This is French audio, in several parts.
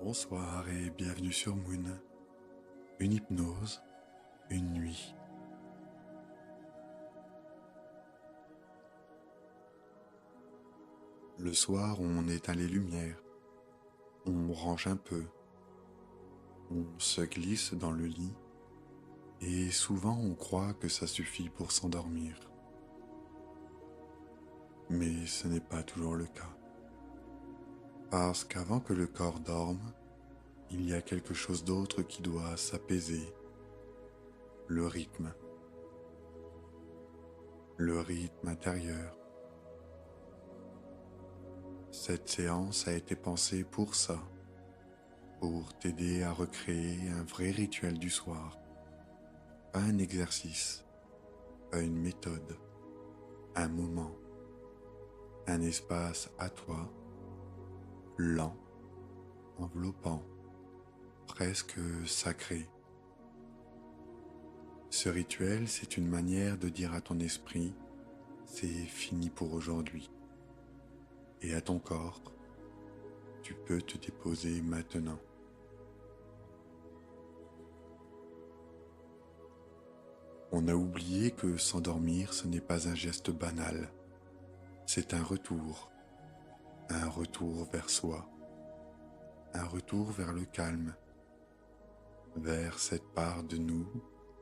Bonsoir et bienvenue sur Moon. Une hypnose, une nuit. Le soir, on éteint les lumières, on range un peu, on se glisse dans le lit et souvent on croit que ça suffit pour s'endormir. Mais ce n'est pas toujours le cas. Parce qu'avant que le corps dorme, il y a quelque chose d'autre qui doit s'apaiser. Le rythme. Le rythme intérieur. Cette séance a été pensée pour ça, pour t'aider à recréer un vrai rituel du soir. Pas un exercice, pas une méthode, un moment, un espace à toi, lent, enveloppant, presque sacré. Ce rituel, c'est une manière de dire à ton esprit, c'est fini pour aujourd'hui. Et à ton corps, tu peux te déposer maintenant. On a oublié que s'endormir, ce n'est pas un geste banal. C'est un retour vers soi, un retour vers le calme, vers cette part de nous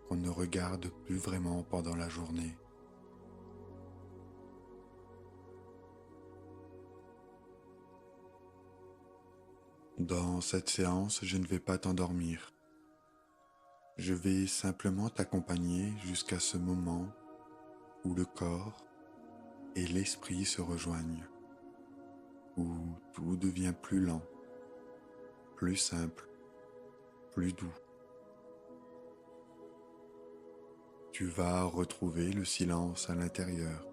qu'on ne regarde plus vraiment pendant la journée. Dans cette séance, je ne vais pas t'endormir. Je vais simplement t'accompagner jusqu'à ce moment où le corps et l'esprit se rejoignent, où tout devient plus lent, plus simple, plus doux. Tu vas retrouver le silence à l'intérieur.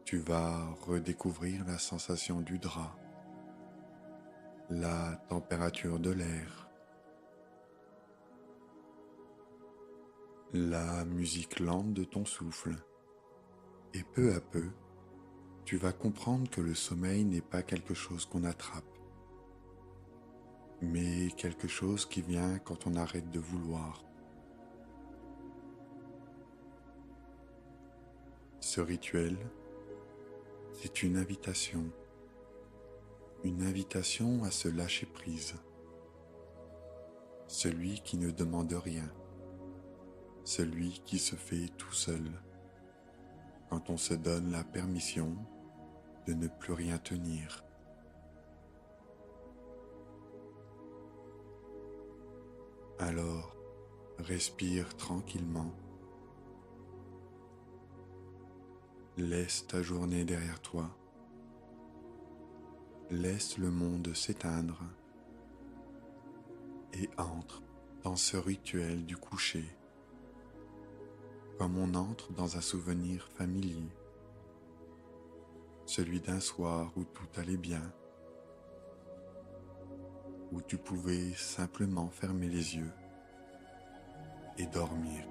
Tu vas redécouvrir la sensation du drap, la température de l'air, la musique lente de ton souffle. Et peu à peu, tu vas comprendre que le sommeil n'est pas quelque chose qu'on attrape, mais quelque chose qui vient quand on arrête de vouloir. Ce rituel, c'est une invitation à se lâcher prise. Celui qui ne demande rien, celui qui se fait tout seul, quand on se donne la permission de ne plus rien tenir. Alors, respire tranquillement. Laisse ta journée derrière toi. Laisse le monde s'éteindre et entre dans ce rituel du coucher, comme on entre dans un souvenir familier, celui d'un soir où tout allait bien, où tu pouvais simplement fermer les yeux et dormir.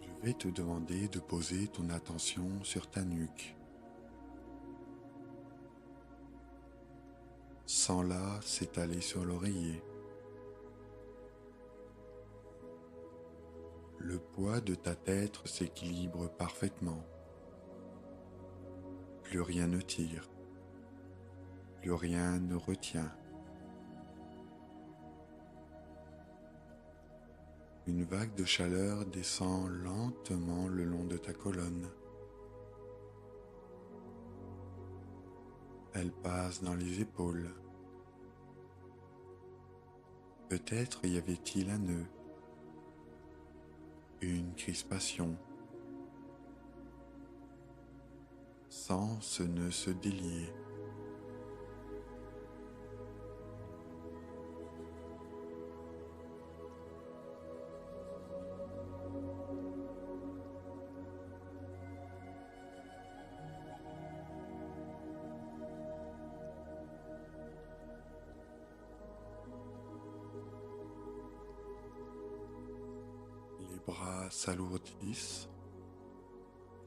Je vais te demander de poser ton attention sur ta nuque, sans la s'étaler sur l'oreiller. le poids de ta tête s'équilibre parfaitement. Plus rien ne tire, plus rien ne retient. Une vague de chaleur descend lentement le long de ta colonne. Elle passe dans les épaules. Peut-être y avait-il un nœud, une crispation, sans ce nœud se délier. Les bras s'alourdissent,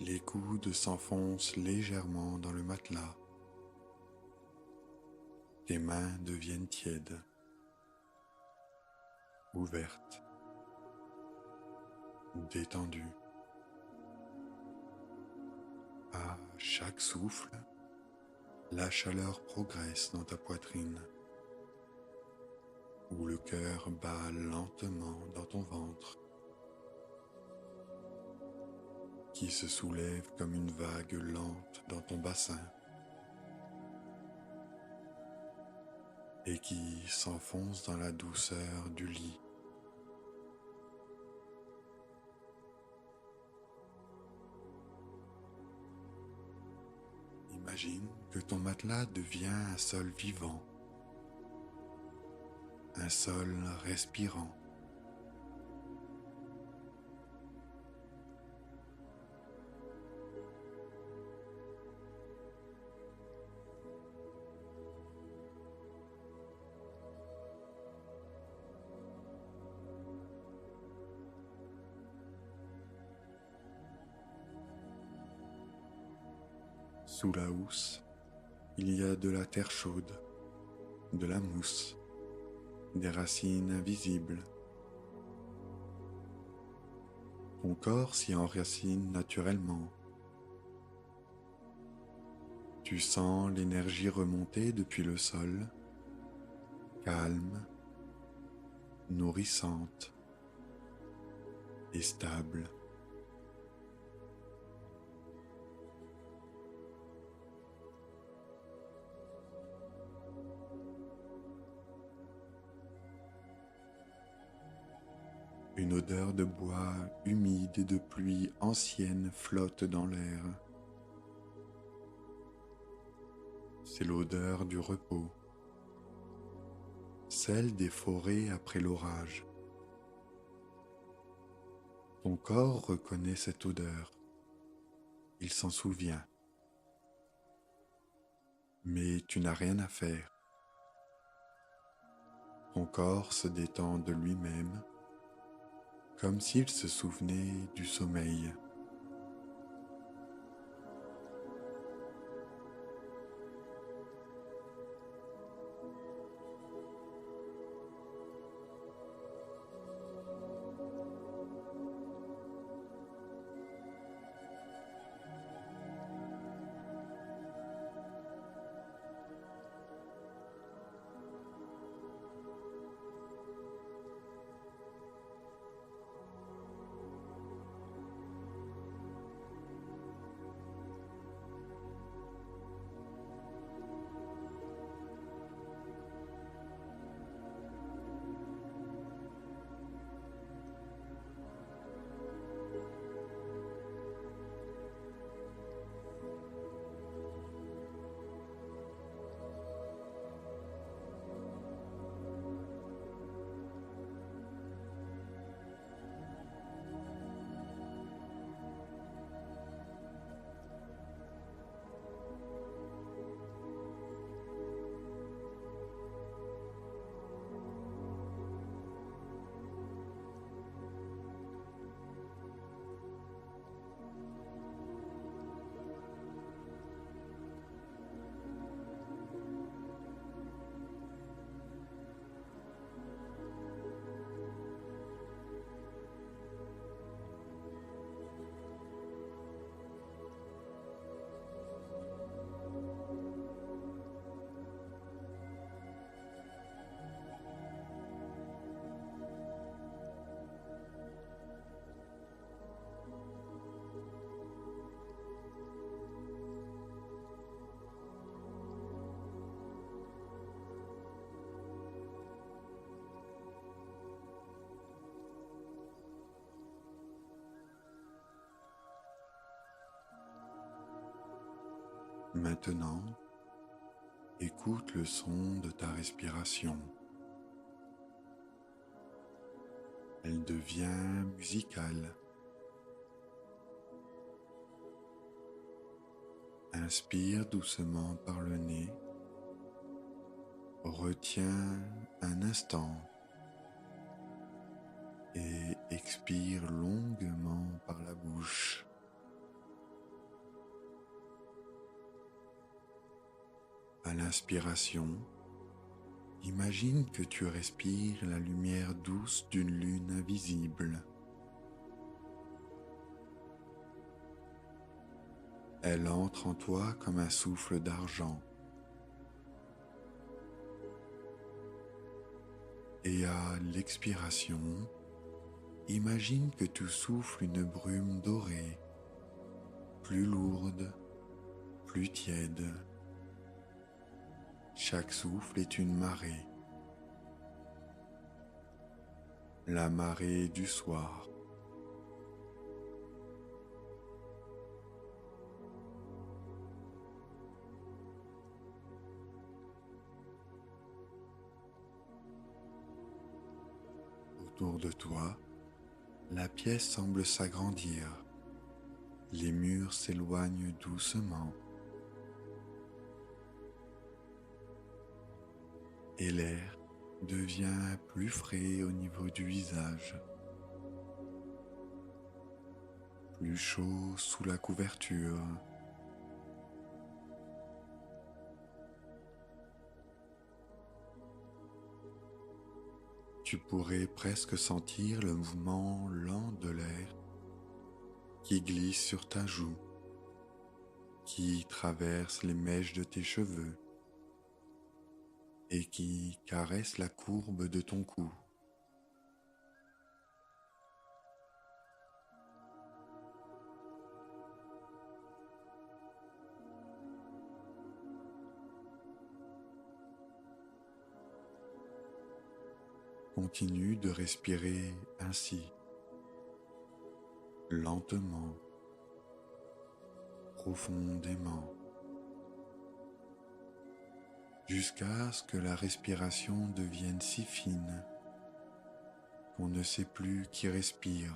les coudes s'enfoncent légèrement dans le matelas. Tes mains deviennent tièdes, ouvertes, détendues. À chaque souffle, la chaleur progresse dans ta poitrine, où le cœur bat lentement dans ton ventre, qui se soulève comme une vague lente dans ton bassin et qui s'enfonce dans la douceur du lit. Imagine que ton matelas devient un sol vivant, un sol respirant. Sous la housse, il y a de la terre chaude, de la mousse, des racines invisibles. Ton corps s'y enracine naturellement. Tu sens l'énergie remonter depuis le sol, calme, nourrissante et stable. Une odeur de bois humide et de pluie ancienne flotte dans l'air. C'est l'odeur du repos, celle des forêts après l'orage. Ton corps reconnaît cette odeur, il s'en souvient. Mais tu n'as rien à faire. Ton corps se détend de lui-même, comme s'il se souvenait du sommeil. Maintenant, écoute le son de ta respiration. Elle devient musicale. Inspire doucement par le nez. Retiens un instant et expire longuement par la bouche. À l'inspiration, imagine que tu respires la lumière douce d'une lune invisible. Elle entre en toi comme un souffle d'argent. Et à l'expiration, imagine que tu souffles une brume dorée, plus lourde, plus tiède. Chaque souffle est une marée. La marée du soir. Autour de toi, la pièce semble s'agrandir. Les murs s'éloignent doucement. Et l'air devient plus frais au niveau du visage, plus chaud sous la couverture. Tu pourrais presque sentir le mouvement lent de l'air qui glisse sur ta joue, qui traverse les mèches de tes cheveux et qui caresse la courbe de ton cou. Continue de respirer ainsi, lentement, profondément, jusqu'à ce que la respiration devienne si fine qu'on ne sait plus qui respire,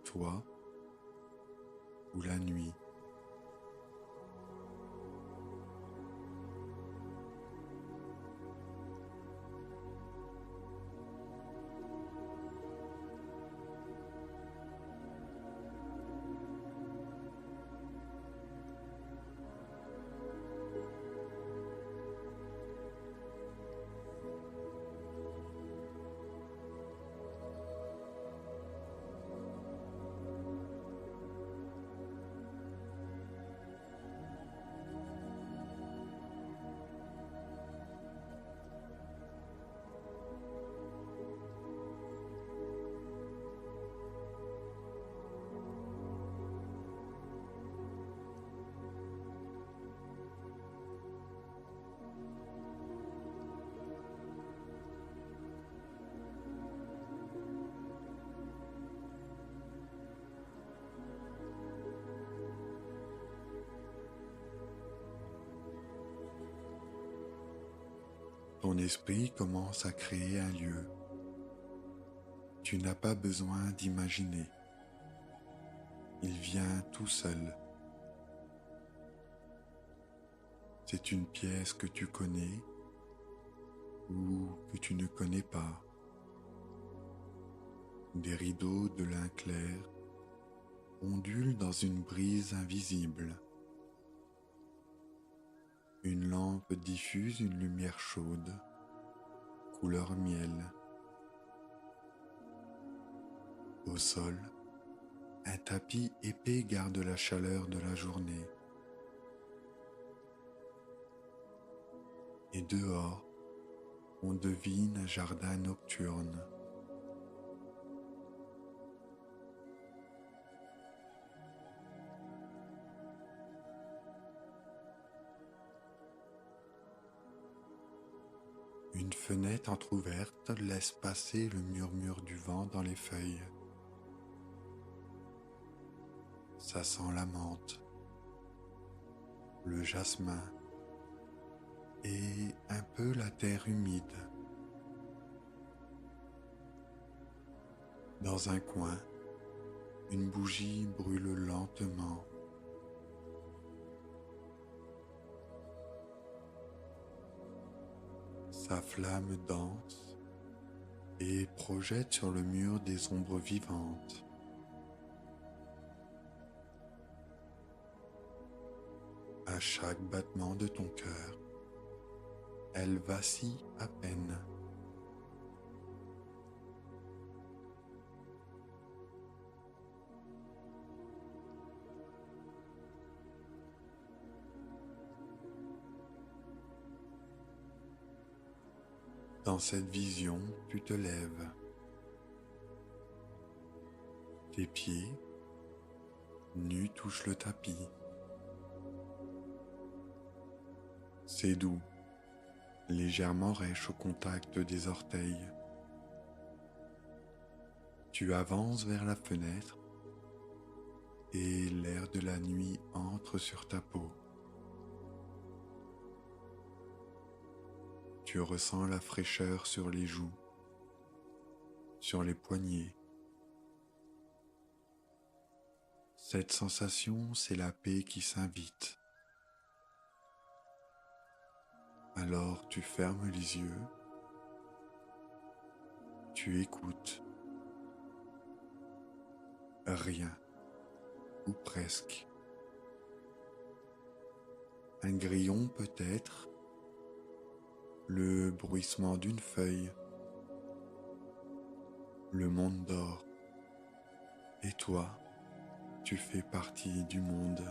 toi ou la nuit. Ton esprit commence à créer un lieu. Tu n'as pas besoin d'imaginer. Il vient tout seul. C'est une pièce que tu connais ou que tu ne connais pas. Des rideaux de lin clair ondulent dans une brise invisible. Une lampe diffuse une lumière chaude, couleur miel. Au sol, un tapis épais garde la chaleur de la journée. Et dehors, on devine un jardin nocturne. Une fenêtre entr'ouverte laisse passer le murmure du vent dans les feuilles. Ça sent la menthe. le jasmin et un peu la terre humide. Dans un coin, une bougie brûle lentement. Sa flamme danse et projette sur le mur des ombres vivantes. À chaque battement de ton cœur, elle vacille à peine. Dans cette vision, tu te lèves. Tes pieds nus touchent le tapis. C'est doux, légèrement rêche au contact des orteils. Tu avances vers la fenêtre et l'air de la nuit entre sur ta peau. Tu ressens la fraîcheur sur les joues, sur les poignets. Cette sensation, c'est la paix qui s'invite. Alors tu fermes les yeux, tu écoutes. Rien, ou presque. Un grillon peut-être, le bruissement d'une feuille. Le monde dort, et toi, tu fais partie du monde.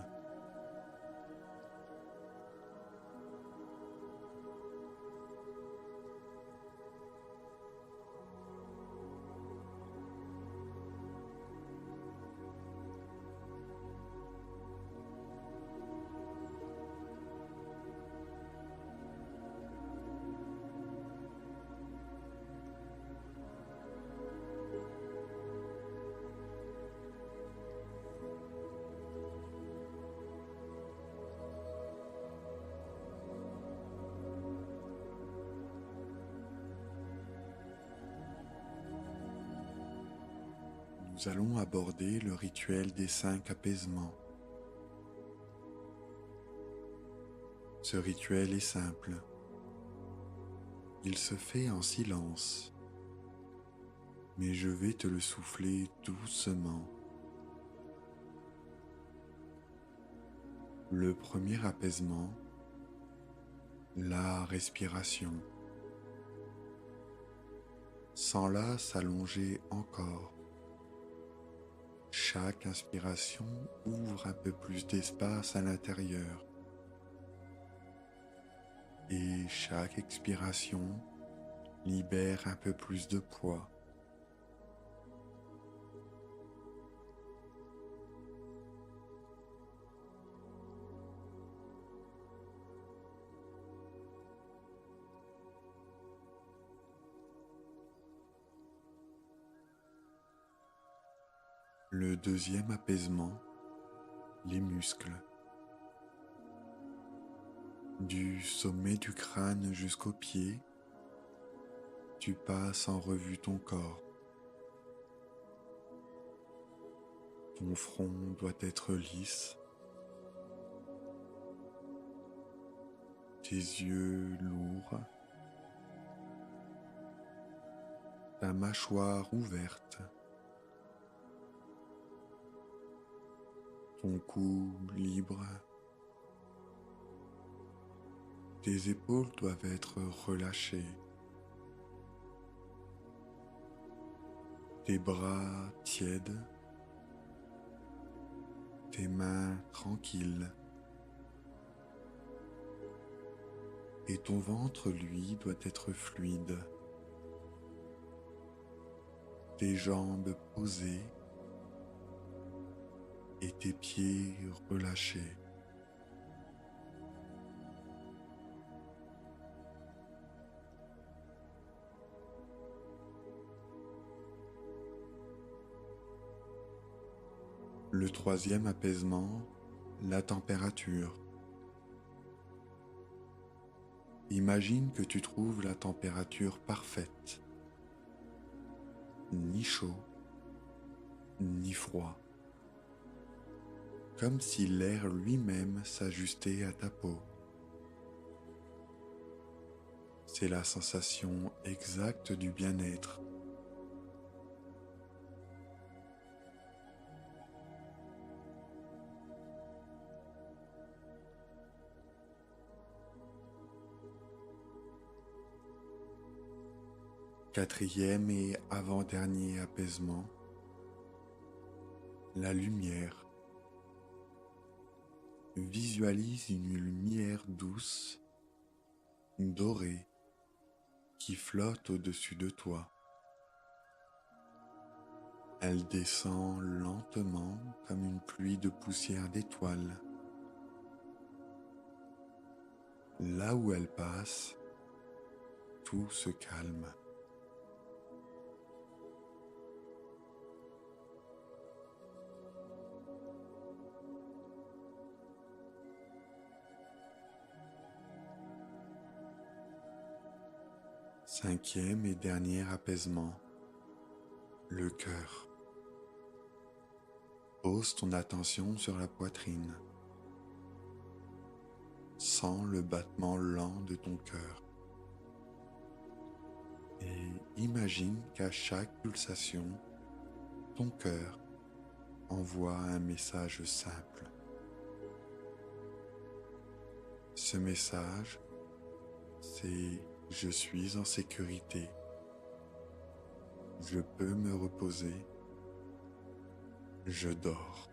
Nous allons aborder le rituel des 5 apaisements. Ce rituel est simple. Il se fait en silence, mais je vais te le souffler doucement. Le premier apaisement, la respiration. Sens-la s'allonger encore. Chaque inspiration ouvre un peu plus d'espace à l'intérieur. Et chaque expiration libère un peu plus de poids. Le deuxième apaisement, les muscles. Du sommet du crâne jusqu'aux pieds, tu passes en revue ton corps. Ton front doit être lisse, tes yeux lourds, ta mâchoire ouverte, ton cou libre. Tes épaules doivent être relâchées. Tes bras tièdes. Tes mains tranquilles. Et ton ventre, lui, doit être fluide. Tes jambes posées et tes pieds relâchés. Le troisième apaisement, la température. Imagine que tu trouves la température parfaite, ni chaud, ni froid, comme si l'air lui-même s'ajustait à ta peau. C'est la sensation exacte du bien-être. Quatrième et avant-dernier apaisement, la lumière. Visualise une lumière douce, dorée, qui flotte au-dessus de toi. Elle descend lentement comme une pluie de poussière d'étoiles. Là où elle passe, tout se calme. Cinquième et dernier apaisement, le cœur. Pose ton attention sur la poitrine. Sens le battement lent de ton cœur. Et imagine qu'à chaque pulsation, ton cœur envoie un message simple. Ce message, c'est « Je suis en sécurité. Je peux me reposer. Je dors. »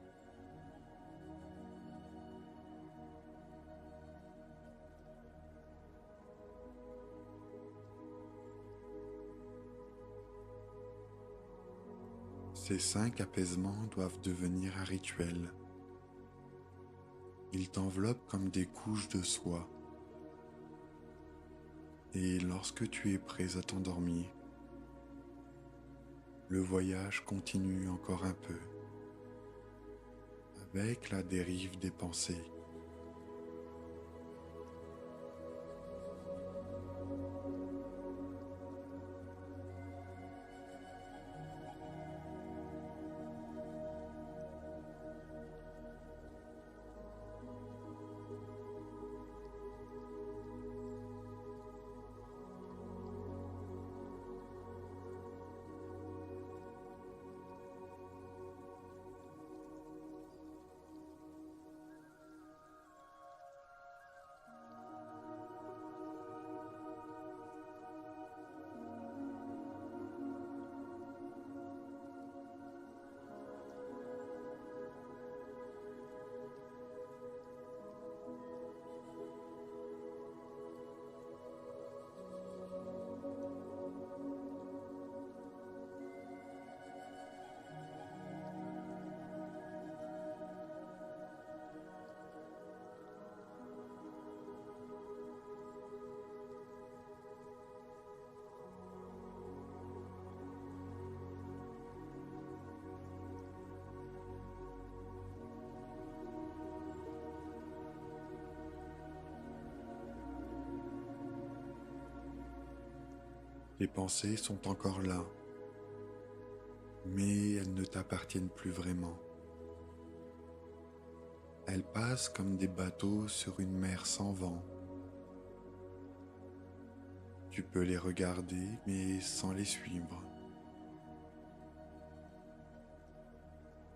Ces 5 apaisements doivent devenir un rituel. Ils t'enveloppent comme des couches de soie. Et lorsque tu es prêt à t'endormir, le voyage continue encore un peu, avec la dérive des pensées. Les pensées sont encore là, mais elles ne t'appartiennent plus vraiment. Elles passent comme des bateaux sur une mer sans vent. Tu peux les regarder, mais sans les suivre.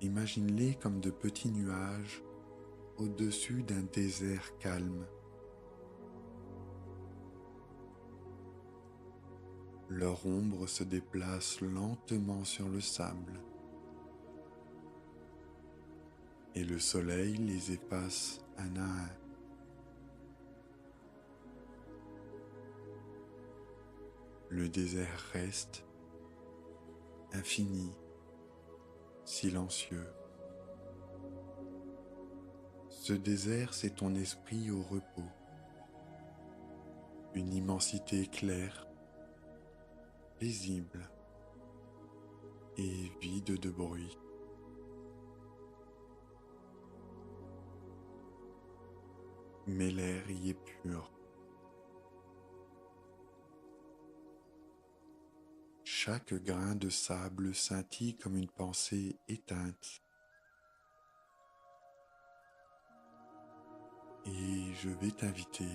Imagine-les comme de petits nuages au-dessus d'un désert calme. Leur ombre se déplace lentement sur le sable et le soleil les efface un à un. Le désert reste infini, silencieux. Ce désert, c'est ton esprit au repos, une immensité claire, paisible et vide de bruit. Mais l'air y est pur, chaque grain de sable scintille comme une pensée éteinte. Et je vais t'inviter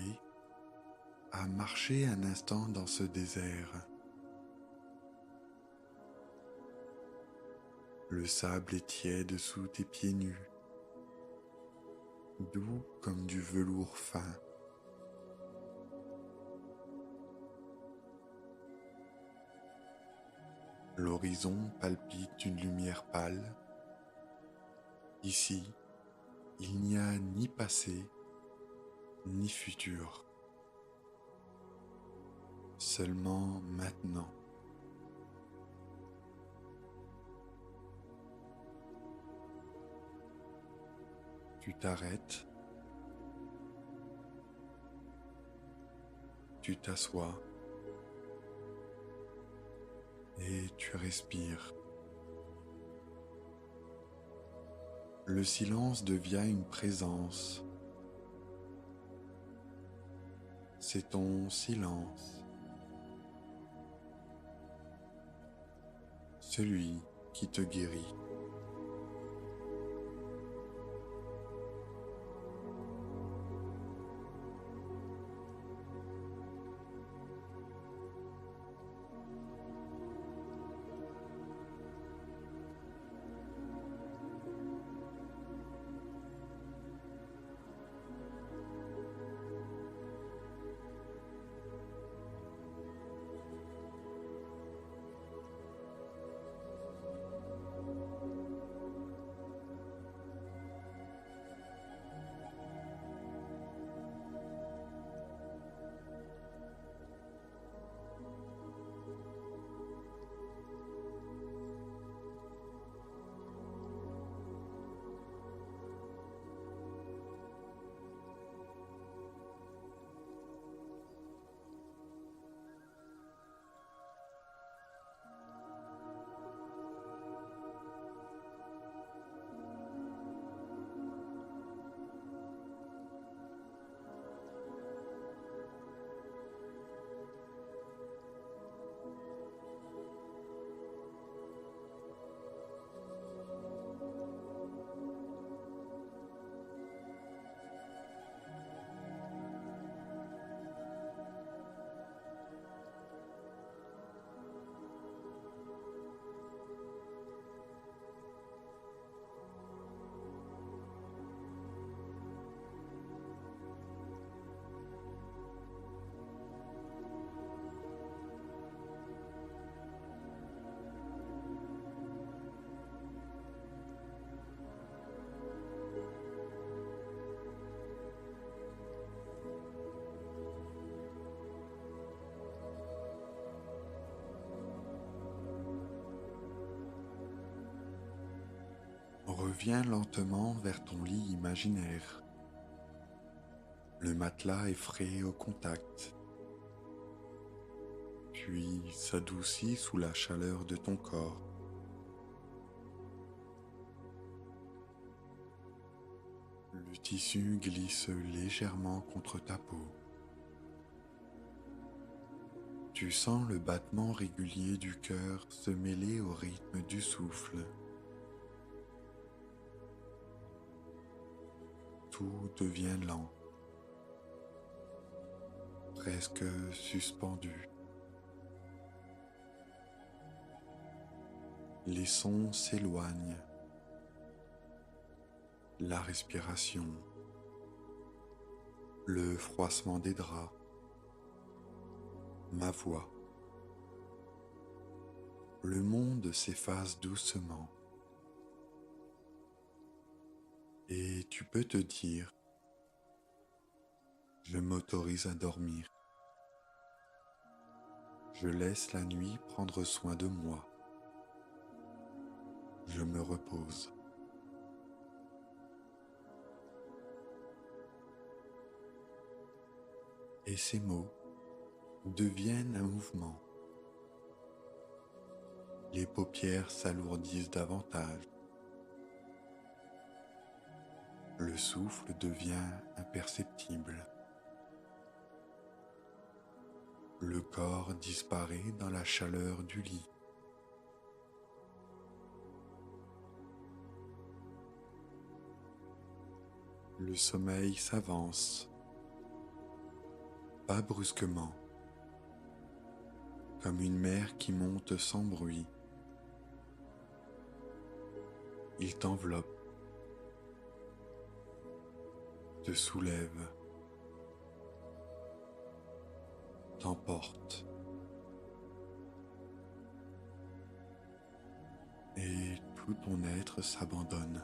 à marcher un instant dans ce désert. Le sable est tiède sous tes pieds nus, doux comme du velours fin. L'horizon palpite d'une lumière pâle. Ici, il n'y a ni passé, ni futur. Seulement maintenant. Tu t'arrêtes, tu t'assois et tu respires. Le silence devient une présence. C'est ton silence, celui qui te guérit. Reviens lentement vers ton lit imaginaire. Le matelas est frais au contact, puis s'adoucit sous la chaleur de ton corps. Le tissu glisse légèrement contre ta peau. Tu sens le battement régulier du cœur se mêler au rythme du souffle. Tout devient lent, presque suspendu. Les sons s'éloignent. La respiration, le froissement des draps, ma voix. Le monde s'efface doucement. Et tu peux te dire, je m'autorise à dormir. Je laisse la nuit prendre soin de moi. Je me repose. Et ces mots deviennent un mouvement. Les paupières s'alourdissent davantage. Le souffle devient imperceptible. Le corps disparaît dans la chaleur du lit. Le sommeil s'avance, pas brusquement, comme une mer qui monte sans bruit. Il t'enveloppe, te soulève, t'emporte, et tout ton être s'abandonne.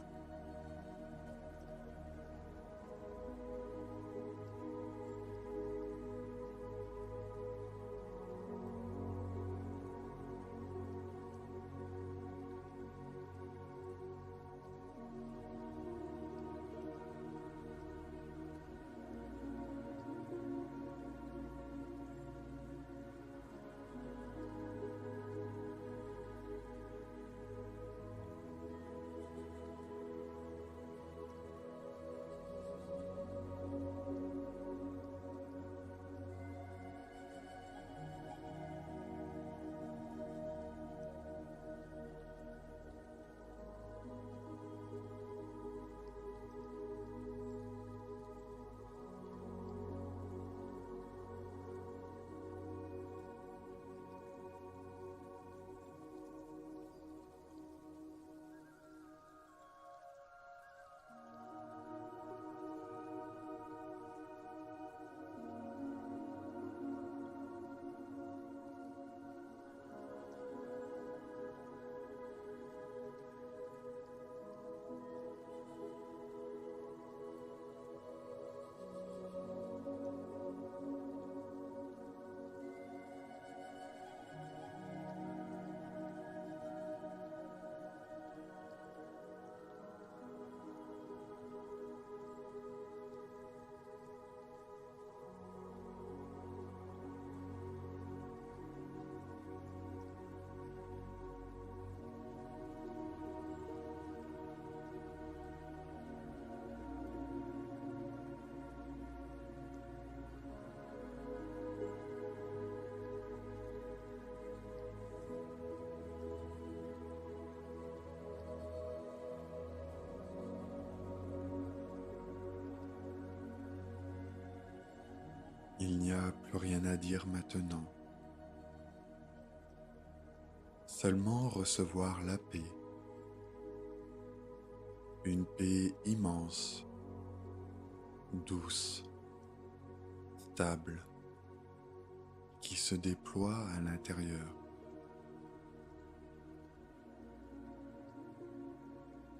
Il n'y a plus rien à dire maintenant. Seulement recevoir la paix. Une paix immense, douce, stable, qui se déploie à l'intérieur.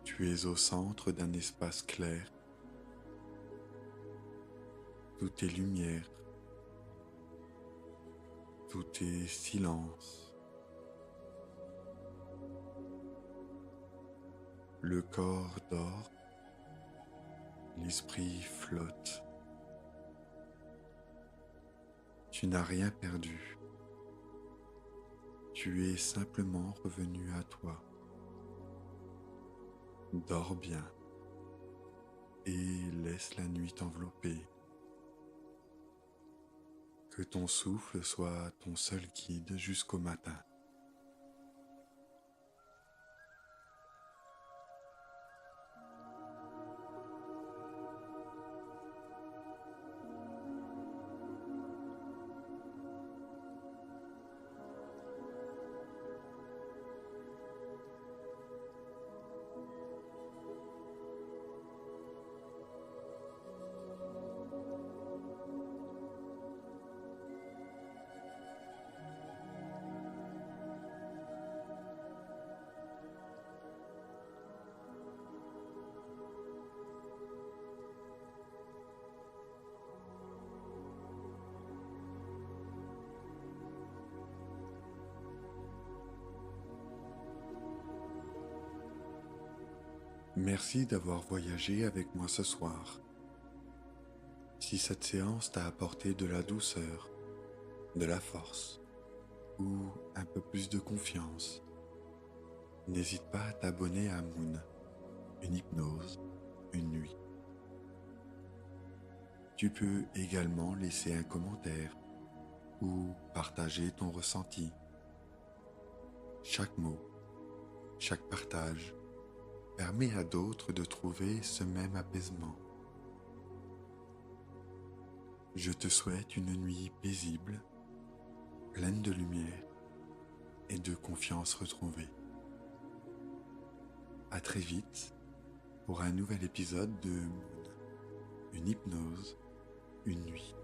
Tu es au centre d'un espace clair. Tout est lumière. Tout est silence. Le corps dort, l'esprit flotte. Tu n'as rien perdu. Tu es simplement revenu à toi. Dors bien et laisse la nuit t'envelopper. Que ton souffle soit ton seul guide jusqu'au matin. Merci d'avoir voyagé avec moi ce soir. Si cette séance t'a apporté de la douceur, de la force ou un peu plus de confiance, n'hésite pas à t'abonner à Moon, une hypnose, une nuit. Tu peux également laisser un commentaire ou partager ton ressenti. Chaque mot, chaque partage permet à d'autres de trouver ce même apaisement. Je te souhaite une nuit paisible, pleine de lumière et de confiance retrouvée. À très vite pour un nouvel épisode de Moon, une hypnose, une nuit.